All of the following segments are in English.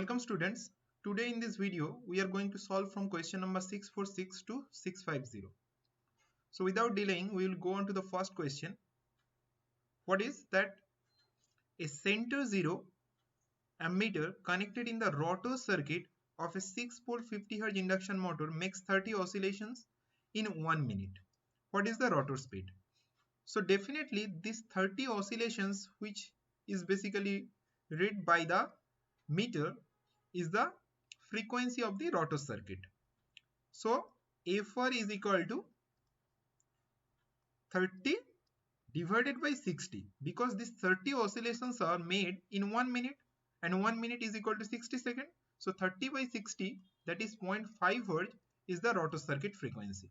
Welcome students. Today in this video we are going to solve from question number 646 to 650. So without delaying we will go on to the first question. What is that? A center zero ammeter connected in the rotor circuit of a 6-pole 50 Hz induction motor makes 30 oscillations in 1 minute. What is the rotor speed? So definitely this 30 oscillations, which is basically read by the meter, is the frequency of the rotor circuit. So F4 is equal to 30 divided by 60, because these 30 oscillations are made in 1 minute and 1 minute is equal to 60 seconds. So 30 by 60, that is 0.5 Hz, is the rotor circuit frequency.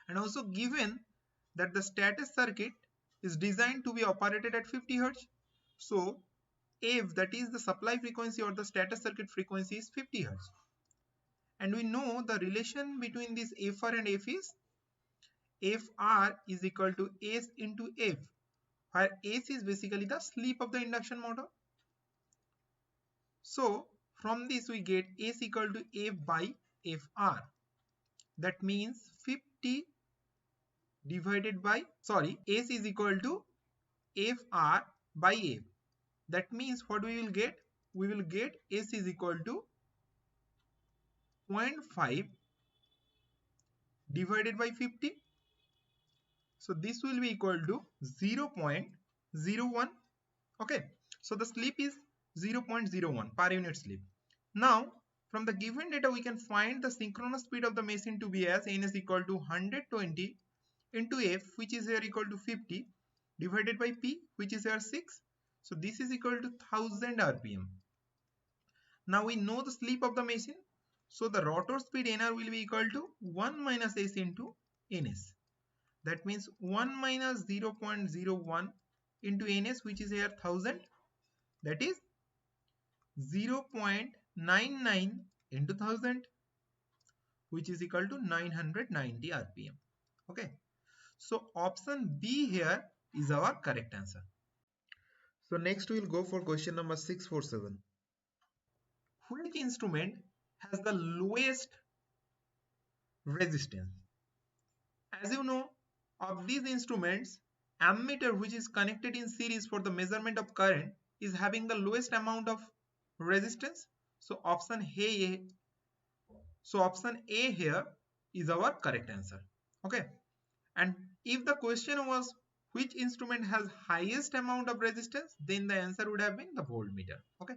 And also given that the stator circuit is designed to be operated at 50 Hz. So F, that is the supply frequency or the stator circuit frequency, is 50 Hz. And we know the relation between this Fr and F is Fr is equal to S into F, where S is basically the slip of the induction motor. So from this we get S equal to F by Fr. That means 50 divided by, S is equal to Fr by F. That means what we will get? We will get S is equal to 0.5 divided by 50. So this will be equal to 0.01. Okay. So the slip is 0.01 per unit slip. Now from the given data we can find the synchronous speed of the machine to be as N is equal to 120 into F, which is here equal to 50, divided by P, which is here 6. So this is equal to 1000 RPM. Now we know the slip of the machine. So the rotor speed Nr will be equal to 1 minus S into Ns. That means 1 minus 0.01 into Ns, which is here 1000. That is 0.99 into 1000, which is equal to 990 RPM. Okay. So option B here is our correct answer. So next we will go for question number 647. Which instrument has the lowest resistance? As you know, of these instruments, ammeter, which is connected in series for the measurement of current, is having the lowest amount of resistance. So option A here is our correct answer. Okay. And if the question was which instrument has highest amount of resistance, then the answer would have been the voltmeter. Okay.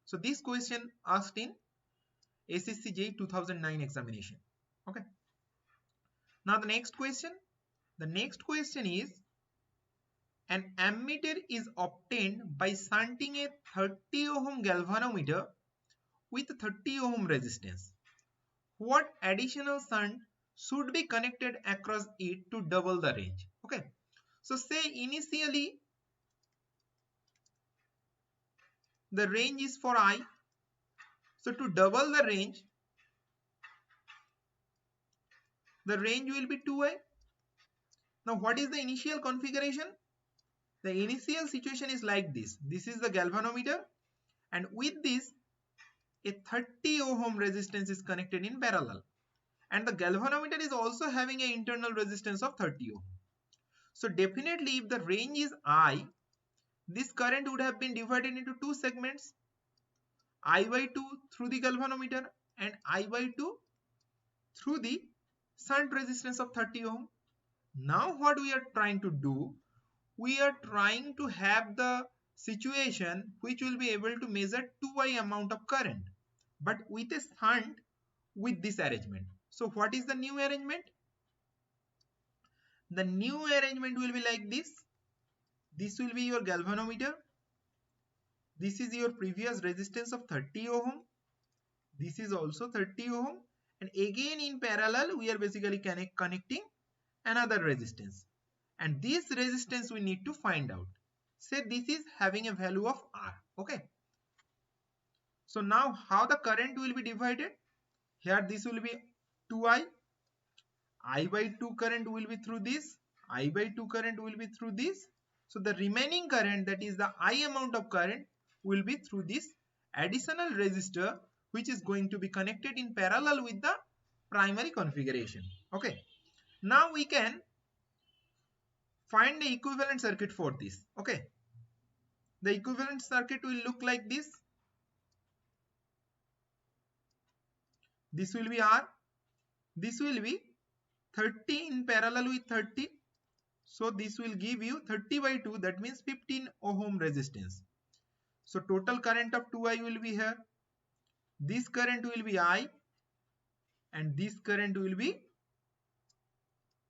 So this question asked in SSC JEE 2009 examination. Okay. Now the next question. The next question is, an ammeter is obtained by shunting a 30 ohm galvanometer with 30 ohm resistance. What additional shunt should be connected across it to double the range? Okay. So say initially the range is for I. So to double the range will be 2I. Now what is the initial configuration? The initial situation is like this. This is the galvanometer, and with this a 30 ohm resistance is connected in parallel, and the galvanometer is also having an internal resistance of 30 ohm. So definitely if the range is I, this current would have been divided into two segments, I by 2 through the galvanometer and I by 2 through the shunt resistance of 30 ohm. Now what we are trying to do, we are trying to have the situation which will be able to measure 2I amount of current, but with a shunt with this arrangement. So what is the new arrangement? The new arrangement will be like this. This will be your galvanometer. This is your previous resistance of 30 ohm. This is also 30 ohm. And again in parallel we are basically connecting another resistance. And this resistance we need to find out. Say this is having a value of R. Okay. So now how the current will be divided? Here this will be 2I. I by 2 current will be through this. I by 2 current will be through this. So the remaining current, that is the I amount of current, will be through this additional resistor which is going to be connected in parallel with the primary configuration. Okay, now we can find the equivalent circuit for this. Okay, the equivalent circuit will look like this. This will be R, this will be 30 in parallel with 30, so this will give you 30 by 2, that means 15 ohm resistance. So total current of 2I will be here, this current will be I, and this current will be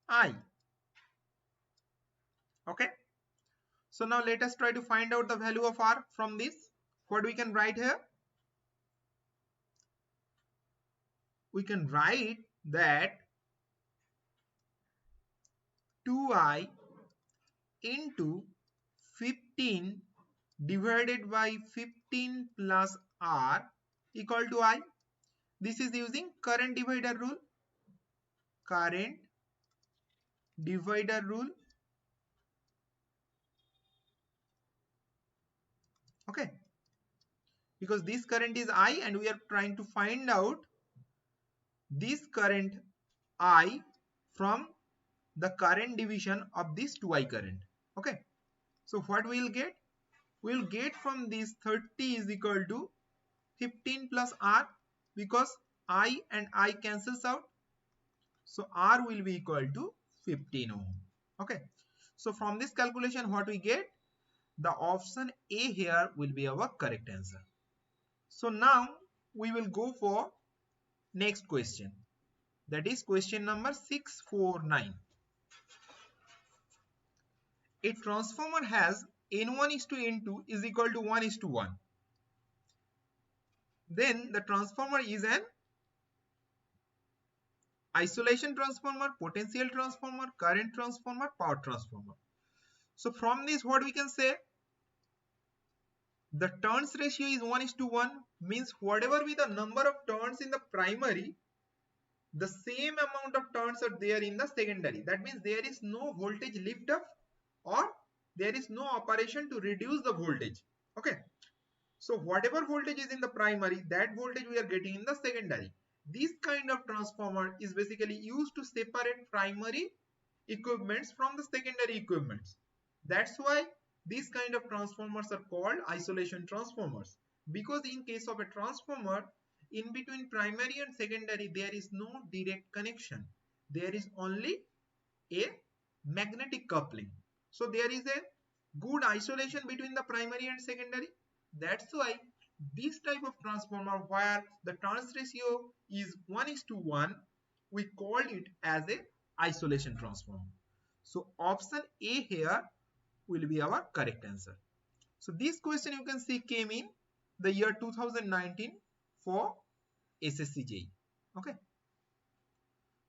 I. Okay, so now let us try to find out the value of R from this. What we can write here? We can write that 2I into 15 divided by 15 plus R equal to I. This is using current divider rule. Current divider rule. Okay, because this current is I and we are trying to find out this current I from the current division of this 2I current. Okay, so what we will get? We will get from this 30 is equal to 15 plus R, because I and I cancels out. So R will be equal to 15 ohm. Okay, so from this calculation what we get? The option A here will be our correct answer. So now we will go for next question, that is question number 649. A transformer has N1 is to N2 is equal to 1 is to 1. Then the transformer is an isolation transformer, potential transformer, current transformer, power transformer. So from this what we can say? The turns ratio is 1 is to 1, means whatever be the number of turns in the primary, the same amount of turns are there in the secondary. That means there is no voltage lift up or there is no operation to reduce the voltage. Okay, so whatever voltage is in the primary, that voltage we are getting in the secondary. This kind of transformer is basically used to separate primary equipments from the secondary equipments. That's why these kind of transformers are called isolation transformers, because in case of a transformer, in between primary and secondary there is no direct connection, there is only a magnetic coupling. So there is a good isolation between the primary and secondary. That's why this type of transformer where the turns ratio is 1 is to 1, we call it as a isolation transformer. So option A here will be our correct answer. So this question you can see came in the year 2019 for SSC JEE. Okay,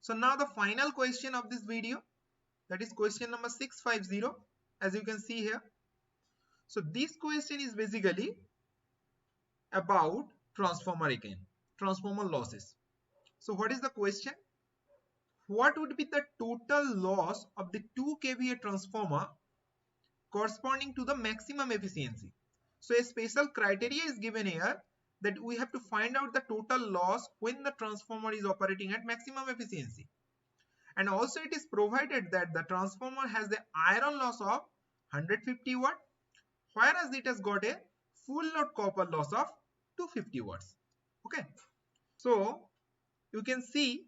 so now the final question of this video, that is question number 650, as you can see here. So this question is basically about transformer again, transformer losses. So what is the question? What would be the total loss of the 2 kVA transformer corresponding to the maximum efficiency? So a special criteria is given here that we have to find out the total loss when the transformer is operating at maximum efficiency. And also it is provided that the transformer has the iron loss of 150 watt, whereas it has got a full load copper loss of 250 watts. Okay, so you can see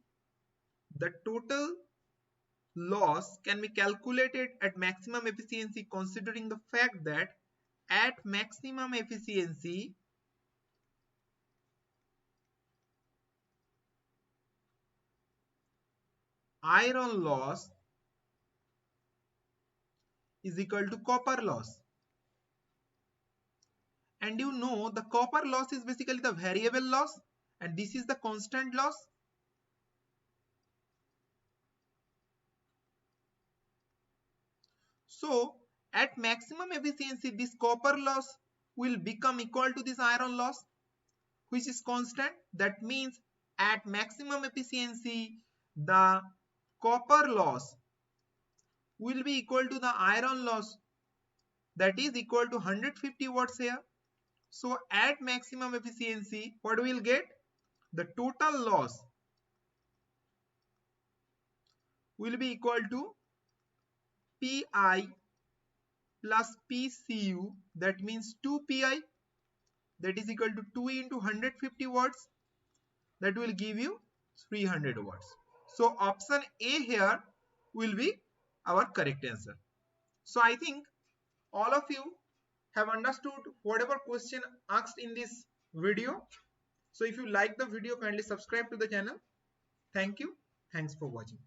the total loss can be calculated at maximum efficiency, considering the fact that at maximum efficiency iron loss is equal to copper loss. And you know the copper loss is basically the variable loss and this is the constant loss. So at maximum efficiency this copper loss will become equal to this iron loss, which is constant. That means at maximum efficiency the copper loss will be equal to the iron loss, that is equal to 150 watts here. So at maximum efficiency, what we will get? The total loss will be equal to Pi plus PCU, that means 2Pi, that is equal to 2 into 150 watts, that will give you 300 watts. So option A here will be our correct answer. So I think all of you have understood whatever question asked in this video. So if you like the video, kindly subscribe to the channel. Thank you. Thanks for watching.